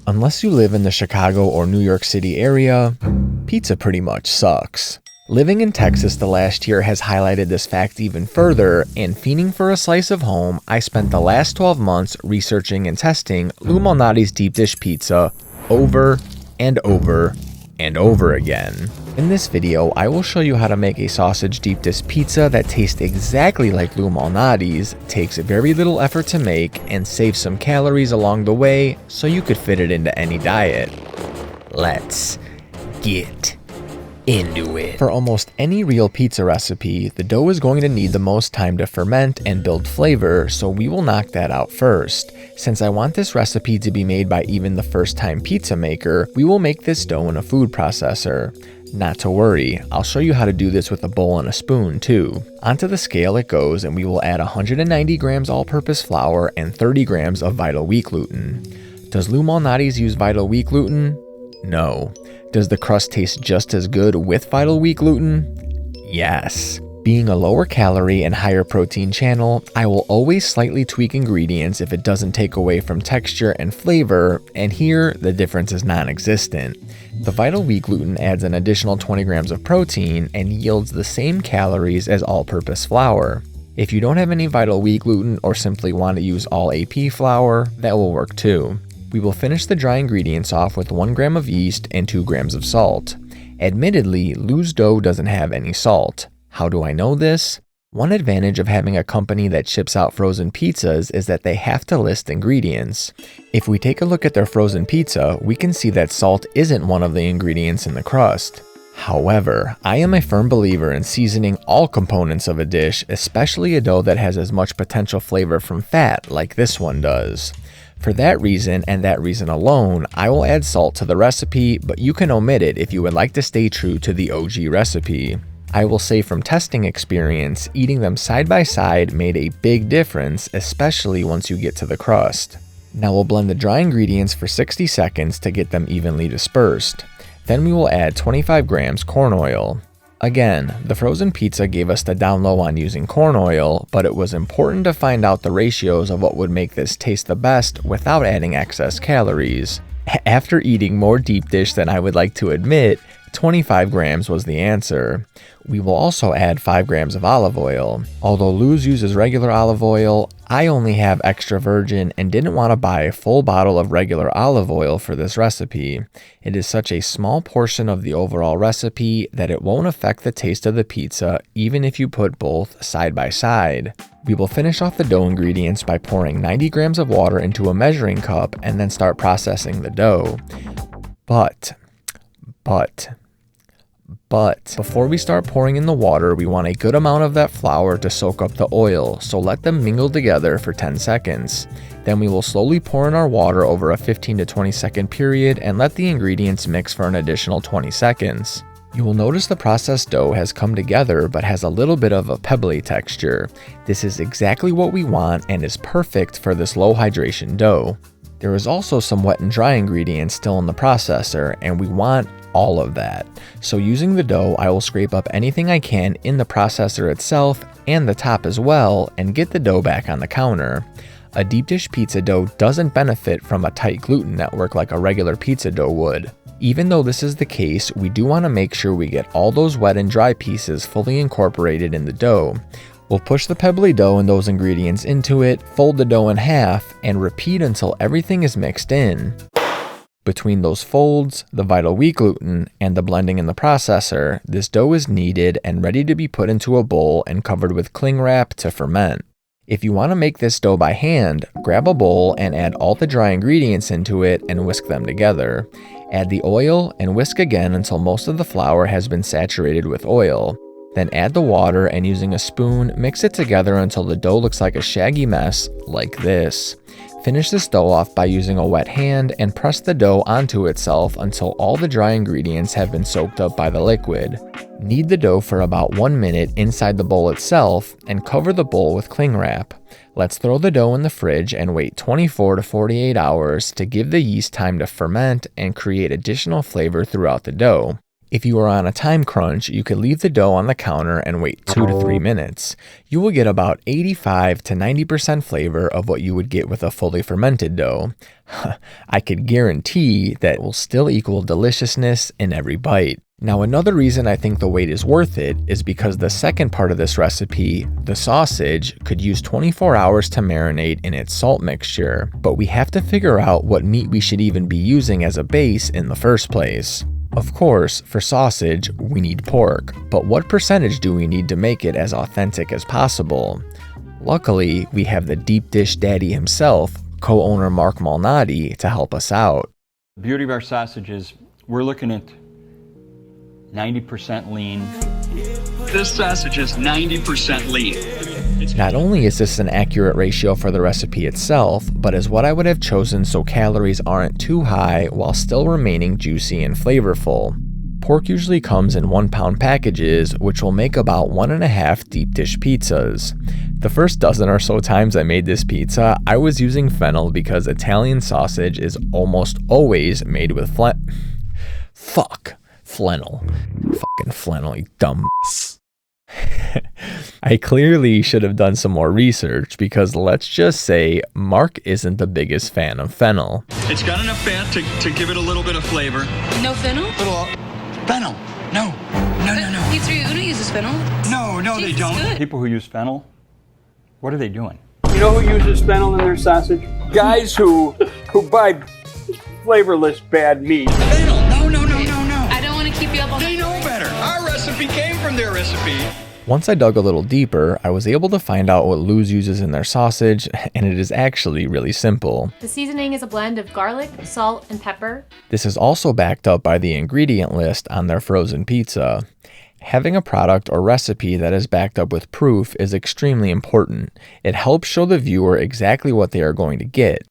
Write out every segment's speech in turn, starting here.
Unless you live in the Chicago or New York City area, pizza pretty much sucks. Living in Texas the last year has highlighted this fact even further, and fiending for a slice of home, I spent the last 12 months researching and testing Lou Malnati's deep dish pizza over and over and over again. In this video, I will show you how to make a sausage deep dish pizza that tastes exactly like Lou Malnati's, takes very little effort to make, and saves some calories along the way so you could fit it into any diet. Let's get into it. For almost any real pizza recipe, the dough is going to need the most time to ferment and build flavor, so we will knock that out first. Since I want this recipe to be made by even the first-time pizza maker, we will make this dough in a food processor. Not to worry, I'll show you how to do this with a bowl and a spoon too. Onto the scale it goes, and we will add 190 grams all-purpose flour and 30 grams of Vital Wheat gluten. Does Lou Malnati's use Vital Wheat gluten? No. Does the crust taste just as good with Vital Wheat gluten? Yes. Being a lower calorie and higher protein channel, I will always slightly tweak ingredients if it doesn't take away from texture and flavor, and here the difference is non-existent. The Vital Wheat gluten adds an additional 20 grams of protein and yields the same calories as all-purpose flour. If you don't have any Vital Wheat gluten or simply want to use all AP flour, that will work too. We will finish the dry ingredients off with 1 gram of yeast and 2 grams of salt. Admittedly, Lou's dough doesn't have any salt. How do I know this? One advantage of having a company that ships out frozen pizzas is that they have to list ingredients. If we take a look at their frozen pizza, we can see that salt isn't one of the ingredients in the crust. However, I am a firm believer in seasoning all components of a dish, especially a dough that has as much potential flavor from fat like this one does. For that reason, and that reason alone, I will add salt to the recipe, but you can omit it if you would like to stay true to the OG recipe. I will say from testing experience, eating them side by side made a big difference, especially once you get to the crust. Now we'll blend the dry ingredients for 60 seconds to get them evenly dispersed. Then we will add 25 grams corn oil. Again, the frozen pizza gave us the down low on using corn oil, but it was important to find out the ratios of what would make this taste the best without adding excess calories. After eating more deep dish than I would like to admit, 25 grams was the answer. We will also add 5 grams of olive oil. Although Lou's uses regular olive oil, I only have extra virgin and didn't want to buy a full bottle of regular olive oil for this recipe. It is such a small portion of the overall recipe that it won't affect the taste of the pizza even if you put both side by side. We will finish off the dough ingredients by pouring 90 grams of water into a measuring cup and then start processing the dough. But before we start pouring in the water, we want a good amount of that flour to soak up the oil, so let them mingle together for 10 seconds. Then we will slowly pour in our water over a 15 to 20 second period and let the ingredients mix for an additional 20 seconds. You will notice the processed dough has come together but has a little bit of a pebbly texture. This is exactly what we want and is perfect for this low hydration dough. There is also some wet and dry ingredients still in the processor, and we want all of that. So using the dough, I will scrape up anything I can in the processor itself and the top as well and get the dough back on the counter. A deep dish pizza dough doesn't benefit from a tight gluten network like a regular pizza dough would. Even though this is the case, we do want to make sure we get all those wet and dry pieces fully incorporated in the dough. We'll push the pebbly dough and those ingredients into it, fold the dough in half, and repeat until everything is mixed in. Between those folds, the Vital Wheat gluten, and the blending in the processor, this dough is kneaded and ready to be put into a bowl and covered with cling wrap to ferment. If you want to make this dough by hand, grab a bowl and add all the dry ingredients into it and whisk them together. Add the oil and whisk again until most of the flour has been saturated with oil. Then add the water and using a spoon, mix it together until the dough looks like a shaggy mess, like this. Finish this dough off by using a wet hand and press the dough onto itself until all the dry ingredients have been soaked up by the liquid. Knead the dough for about 1 minute inside the bowl itself and cover the bowl with cling wrap. Let's throw the dough in the fridge and wait 24 to 48 hours to give the yeast time to ferment and create additional flavor throughout the dough. If you are on a time crunch, you could leave the dough on the counter and wait 2 to 3 minutes. You will get about 85 to 90% flavor of what you would get with a fully fermented dough. I could guarantee that it will still equal deliciousness in every bite. Now, another reason I think the wait is worth it is because the second part of this recipe, the sausage, could use 24 hours to marinate in its salt mixture, but we have to figure out what meat we should even be using as a base in the first place. Of course, for sausage, we need pork, but what percentage do we need to make it as authentic as possible? Luckily, we have the deep dish daddy himself, co-owner Mark Malnatis, to help us out. The beauty of our sausages, we're looking at 90% lean. This sausage is 90% lean. Not only is this an accurate ratio for the recipe itself, but is what I would have chosen so calories aren't too high while still remaining juicy and flavorful. Pork usually comes in 1-pound packages, which will make about 1.5 deep dish pizzas. The first dozen or so times I made this pizza, I was using fennel because Italian sausage is almost always made with flannel. Fucking flannel, you dumb ass. I clearly should have done some more research because let's just say Mark isn't the biggest fan of fennel. It's got enough fat to give it a little bit of flavor. No fennel? Fennel. No. Pizzeria Una uses fennel. No, they Jesus, don't. good. People who use fennel, what are they doing? You know who uses fennel in their sausage? Guys who buy flavorless bad meat. Fennel. No. I don't want to keep you up all They night. know better. Our recipe came from their recipe. Once I dug a little deeper, I was able to find out what Lou's uses in their sausage, and it is actually really simple. The seasoning is a blend of garlic, salt, and pepper. This is also backed up by the ingredient list on their frozen pizza. Having a product or recipe that is backed up with proof is extremely important. It helps show the viewer exactly what they are going to get.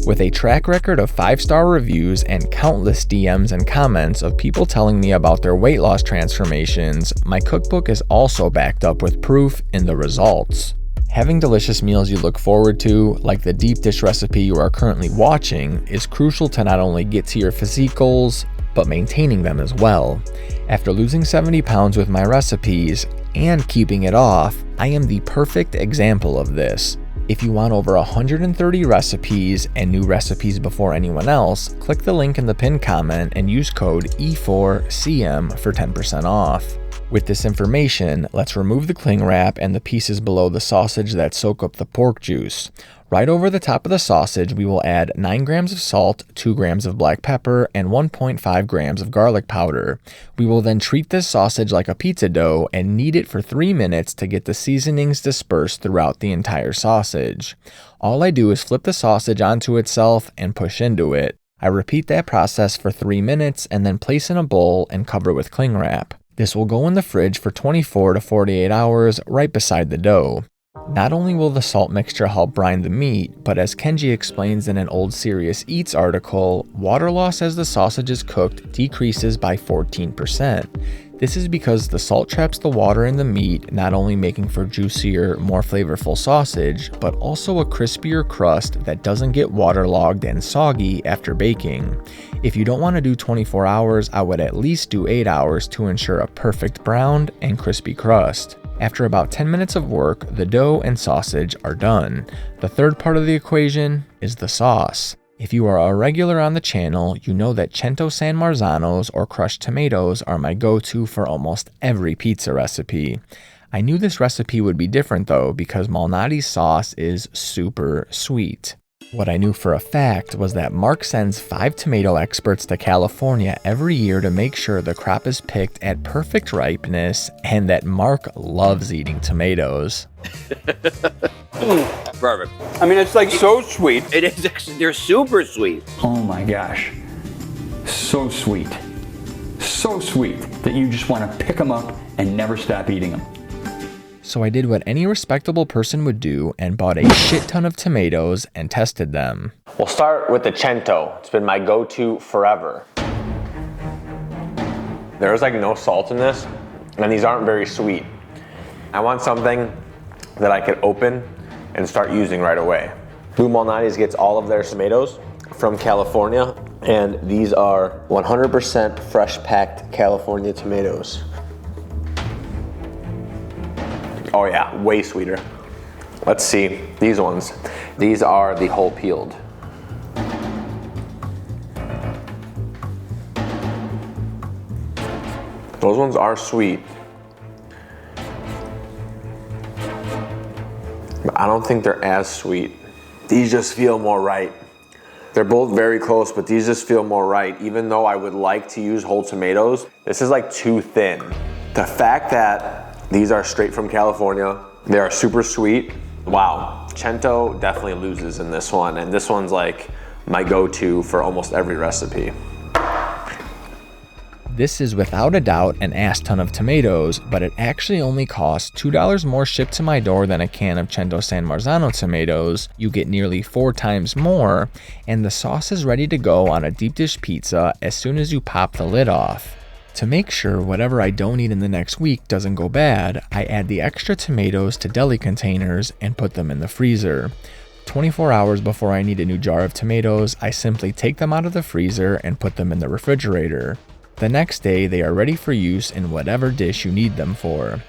With a track record of 5-star reviews and countless DMs and comments of people telling me about their weight loss transformations, my cookbook is also backed up with proof in the results. Having delicious meals you look forward to, like the deep dish recipe you are currently watching, is crucial to not only get to your physique goals, but maintaining them as well. After losing 70 pounds with my recipes and keeping it off, I am the perfect example of this. If you want over 130 recipes and new recipes before anyone else, click the link in the pinned comment and use code E4CM for 10% off. With this information, let's remove the cling wrap and the pieces below the sausage that soak up the pork juice. Right over the top of the sausage, we will add 9 grams of salt, 2 grams of black pepper, and 1.5 grams of garlic powder. We will then treat this sausage like a pizza dough and knead it for 3 minutes to get the seasonings dispersed throughout the entire sausage. All I do is flip the sausage onto itself and push into it. I repeat that process for 3 minutes and then place in a bowl and cover with cling wrap. This will go in the fridge for 24 to 48 hours right beside the dough. Not only will the salt mixture help brine the meat, but as Kenji explains in an old Serious Eats article, water loss as the sausage is cooked decreases by 14%. This is because the salt traps the water in the meat, not only making for juicier, more flavorful sausage, but also a crispier crust that doesn't get waterlogged and soggy after baking. If you don't want to do 24 hours, I would at least do 8 hours to ensure a perfect browned and crispy crust. After about 10 minutes of work, the dough and sausage are done. The third part of the equation is the sauce. If you are a regular on the channel, you know that Cento San Marzanos or crushed tomatoes are my go-to for almost every pizza recipe. I knew this recipe would be different though because Malnati's sauce is super sweet. What I knew for a fact was that Mark sends 5 tomato experts to California every year to make sure the crop is picked at perfect ripeness and that Mark loves eating tomatoes. Perfect. I mean, it's like so sweet. It is. They're super sweet. Oh my gosh. So sweet. So sweet that you just want to pick them up and never stop eating them. So I did what any respectable person would do and bought a shit ton of tomatoes and tested them. We'll start with the Cento. It's been my go-to forever. There's like no salt in this, and these aren't very sweet. I want something that I could open and start using right away. Lou Malnati's gets all of their tomatoes from California, And these are 100% fresh packed California tomatoes. Oh yeah, way sweeter. Let's see, these ones. These are the whole peeled. Those ones are sweet. But I don't think they're as sweet. These just feel more right. They're both very close, but these just feel more right. Even though I would like to use whole tomatoes, this is like too thin. The fact that these are straight from California, they are super sweet. Wow, Cento definitely loses in this one, and this one's like my go-to for almost every recipe. This is without a doubt an ass ton of tomatoes, but it actually only costs $2 more shipped to my door than a can of Cento San Marzano tomatoes. You get nearly 4 times more, and the sauce is ready to go on a deep dish pizza as soon as you pop the lid off. To make sure whatever I don't eat in the next week doesn't go bad, I add the extra tomatoes to deli containers and put them in the freezer. 24 hours before I need a new jar of tomatoes, I simply take them out of the freezer and put them in the refrigerator. The next day, they are ready for use in whatever dish you need them for.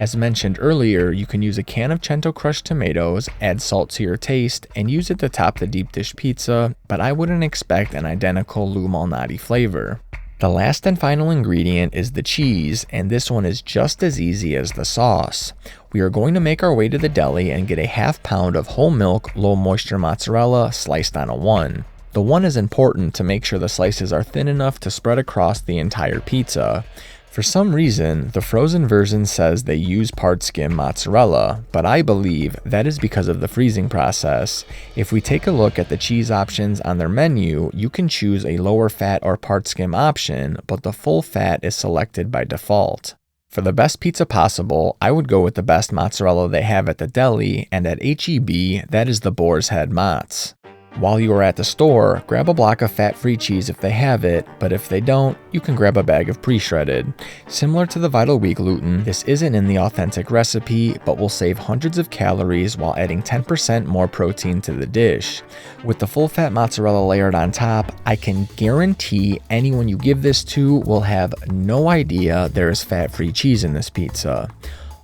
As mentioned earlier, you can use a can of Cento crushed tomatoes, add salt to your taste, and use it to top the deep dish pizza, but I wouldn't expect an identical Lou Malnati flavor. The last and final ingredient is the cheese, and this one is just as easy as the sauce. We are going to make our way to the deli and get a ½ pound of whole milk, low moisture mozzarella sliced on a 1. The 1 is important to make sure the slices are thin enough to spread across the entire pizza. For some reason, the frozen version says they use part skim mozzarella, but I believe that is because of the freezing process. If we take a look at the cheese options on their menu, you can choose a lower fat or part skim option, but the full fat is selected by default. For the best pizza possible, I would go with the best mozzarella they have at the deli, and at H-E-B, that is the Boar's Head Mozz. While you are at the store, grab a block of fat-free cheese if they have it, but if they don't, you can grab a bag of pre-shredded. Similar to the Vital Wheat gluten, this isn't in the authentic recipe, but will save hundreds of calories while adding 10% more protein to the dish. With the full-fat mozzarella layered on top, I can guarantee anyone you give this to will have no idea there is fat-free cheese in this pizza.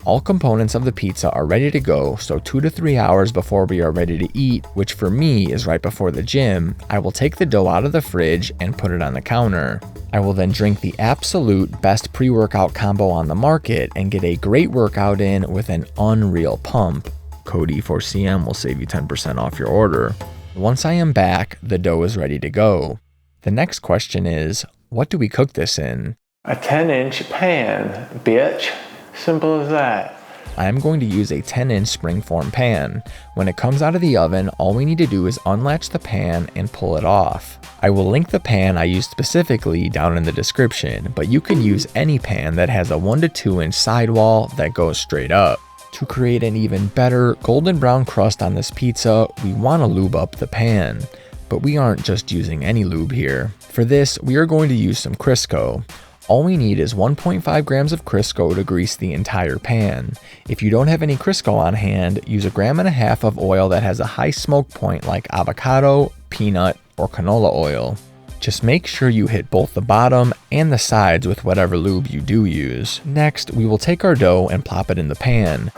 All components of the pizza are ready to go, so 2 to 3 hours before we are ready to eat, which for me is right before the gym, I will take the dough out of the fridge and put it on the counter. I will then drink the absolute best pre-workout combo on the market and get a great workout in with an unreal pump. Code E4CM will save you 10% off your order. Once I am back, the dough is ready to go. The next question is, what do we cook this in? A 10-inch pan, bitch. Simple as that. I am going to use a 10-inch springform pan. When it comes out of the oven, all we need to do is unlatch the pan and pull it off. I will link the pan I used specifically down in the description, but you can use any pan that has a 1 to 2 inch sidewall that goes straight up. To create an even better golden brown crust on this pizza, we want to lube up the pan. But we aren't just using any lube here. For this, we are going to use some Crisco. All we need is 1.5 grams of Crisco to grease the entire pan. If you don't have any Crisco on hand, use 1.5 grams of oil that has a high smoke point like avocado, peanut, or canola oil. Just make sure you hit both the bottom and the sides with whatever lube you do use. Next, we will take our dough and plop it in the pan.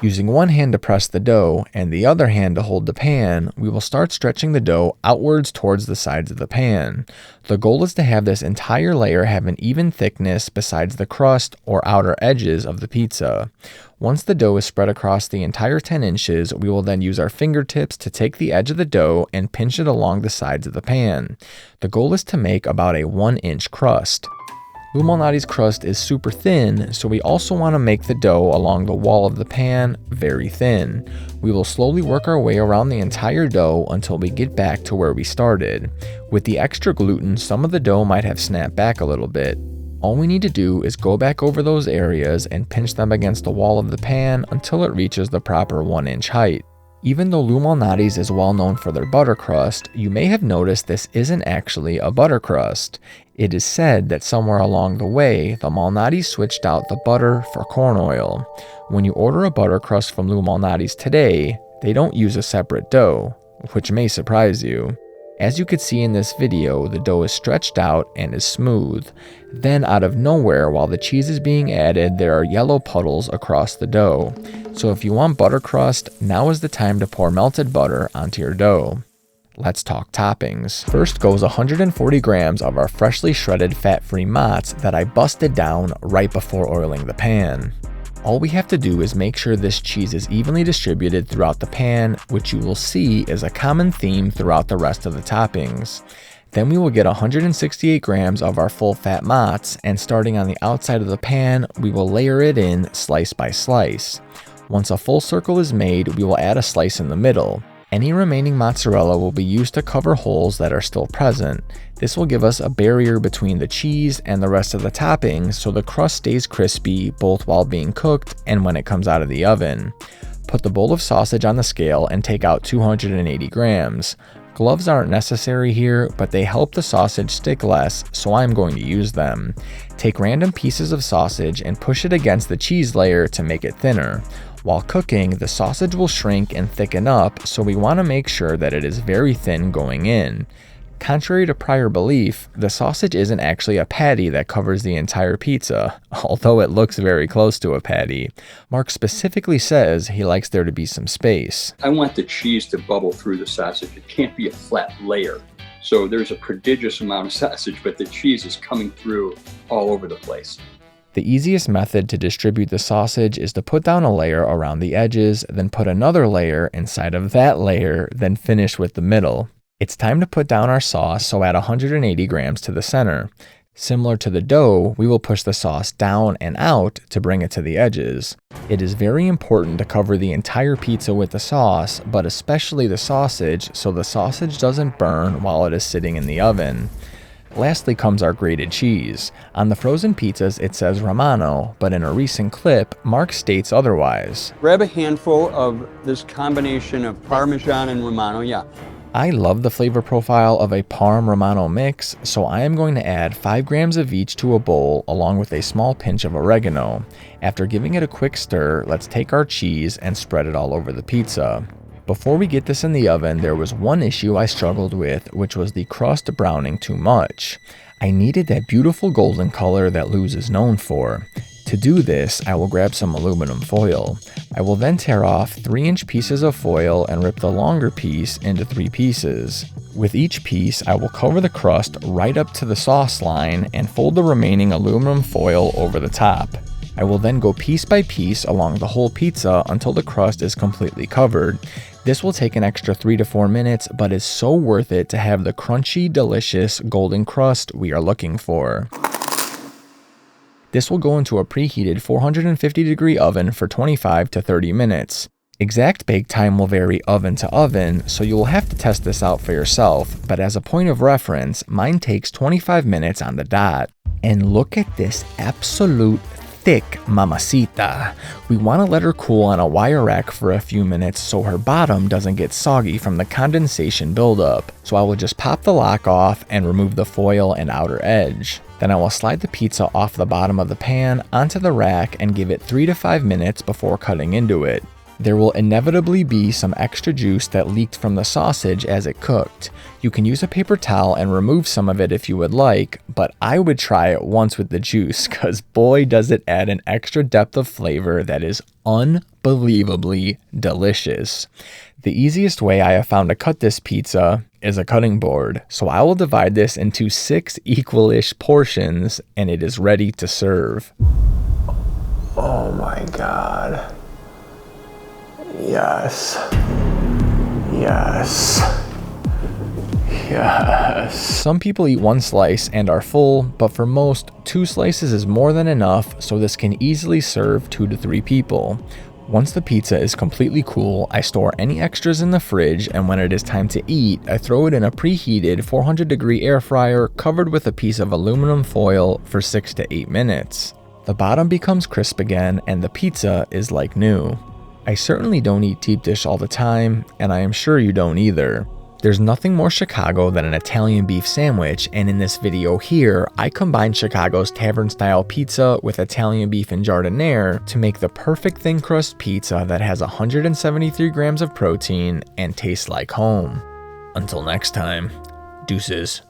Using one hand to press the dough and the other hand to hold the pan, we will start stretching the dough outwards towards the sides of the pan. The goal is to have this entire layer have an even thickness besides the crust or outer edges of the pizza. Once the dough is spread across the entire 10 inches, we will then use our fingertips to take the edge of the dough and pinch it along the sides of the pan. The goal is to make about a 1-inch crust. Lou Malnati's crust is super thin, so we also want to make the dough along the wall of the pan very thin. We will slowly work our way around the entire dough until we get back to where we started. With the extra gluten, some of the dough might have snapped back a little bit. All we need to do is go back over those areas and pinch them against the wall of the pan until it reaches the proper 1-inch height. Even though Lou Malnati's is well known for their butter crust, you may have noticed this isn't actually a butter crust. It is said that somewhere along the way, the Malnati's switched out the butter for corn oil. When you order a butter crust from Lou Malnati's today, they don't use a separate dough, which may surprise you. As you could see in this video, the dough is stretched out and is smooth. Then out of nowhere, while the cheese is being added, there are yellow puddles across the dough. So if you want butter crust, now is the time to pour melted butter onto your dough. Let's talk toppings. First goes 140 grams of our freshly shredded fat-free mozz that I busted down right before oiling the pan. All we have to do is make sure this cheese is evenly distributed throughout the pan, which you will see is a common theme throughout the rest of the toppings. Then we will get 168 grams of our full fat mozz, and starting on the outside of the pan, we will layer it in slice by slice. Once a full circle is made, we will add a slice in the middle. Any remaining mozzarella will be used to cover holes that are still present. This will give us a barrier between the cheese and the rest of the toppings so the crust stays crispy both while being cooked and when it comes out of the oven. Put the bowl of sausage on the scale and take out 280 grams. Gloves aren't necessary here, but they help the sausage stick less, so I'm going to use them. Take random pieces of sausage and push it against the cheese layer to make it thinner. While cooking, the sausage will shrink and thicken up, so we want to make sure that it is very thin going in. Contrary to prior belief, the sausage isn't actually a patty that covers the entire pizza, although it looks very close to a patty. Mark specifically says he likes there to be some space. I want the cheese to bubble through the sausage. It can't be a flat layer. So there's a prodigious amount of sausage, but the cheese is coming through all over the place. The easiest method to distribute the sausage is to put down a layer around the edges, then put another layer inside of that layer, then finish with the middle. It's time to put down our sauce, so add 180 grams to the center. Similar to the dough, we will push the sauce down and out to bring it to the edges. It is very important to cover the entire pizza with the sauce, but especially the sausage, so the sausage doesn't burn while it is sitting in the oven. Lastly comes our grated cheese. On the frozen pizzas it says Romano, but in a recent clip, Mark states otherwise. Grab a handful of this combination of Parmesan and Romano, I love the flavor profile of a Parm Romano mix, so I am going to add 5 grams of each to a bowl along with a small pinch of oregano. After giving it a quick stir, let's take our cheese and spread it all over the pizza. Before we get this in the oven, there was one issue I struggled with, which was the crust browning too much. I needed that beautiful golden color that Luz is known for. To do this, I will grab some aluminum foil. I will then tear off 3-inch pieces of foil and rip the longer piece into 3 pieces. With each piece, I will cover the crust right up to the sauce line and fold the remaining aluminum foil over the top. I will then go piece by piece along the whole pizza until the crust is completely covered. This will take an extra 3 to 4 minutes, but is so worth it to have the crunchy, delicious golden crust we are looking for. This will go into a preheated 450 degree oven for 25 to 30 minutes. Exact bake time will vary oven to oven, so you will have to test this out for yourself, but as a point of reference, mine takes 25 minutes on the dot. And look at this absolute thick mamacita. We want to let her cool on a wire rack for a few minutes so her bottom doesn't get soggy from the condensation buildup. So I will just pop the lock off and remove the foil and outer edge. Then I will slide the pizza off the bottom of the pan onto the rack and give it 3 to 5 minutes before cutting into it. There will inevitably be some extra juice that leaked from the sausage as it cooked. You can use a paper towel and remove some of it if you would like, but I would try it once with the juice, cause boy does it add an extra depth of flavor that is unbelievably delicious. The easiest way I have found to cut this pizza is a cutting board, so I will divide this into 6 equal-ish portions and it is ready to serve. Oh my God. Yes. Yes. Yes. Some people eat 1 slice and are full, but for most, 2 slices is more than enough, so this can easily serve 2 to 3 people. Once the pizza is completely cool, I store any extras in the fridge, and when it is time to eat, I throw it in a preheated 400 degree air fryer covered with a piece of aluminum foil for 6 to 8 minutes. The bottom becomes crisp again, and the pizza is like new. I certainly don't eat deep dish all the time, and I am sure you don't either. There's nothing more Chicago than an Italian beef sandwich, and in this video here, I combine Chicago's tavern-style pizza with Italian beef and giardiniera to make the perfect thin crust pizza that has 173 grams of protein and tastes like home. Until next time, Deuces.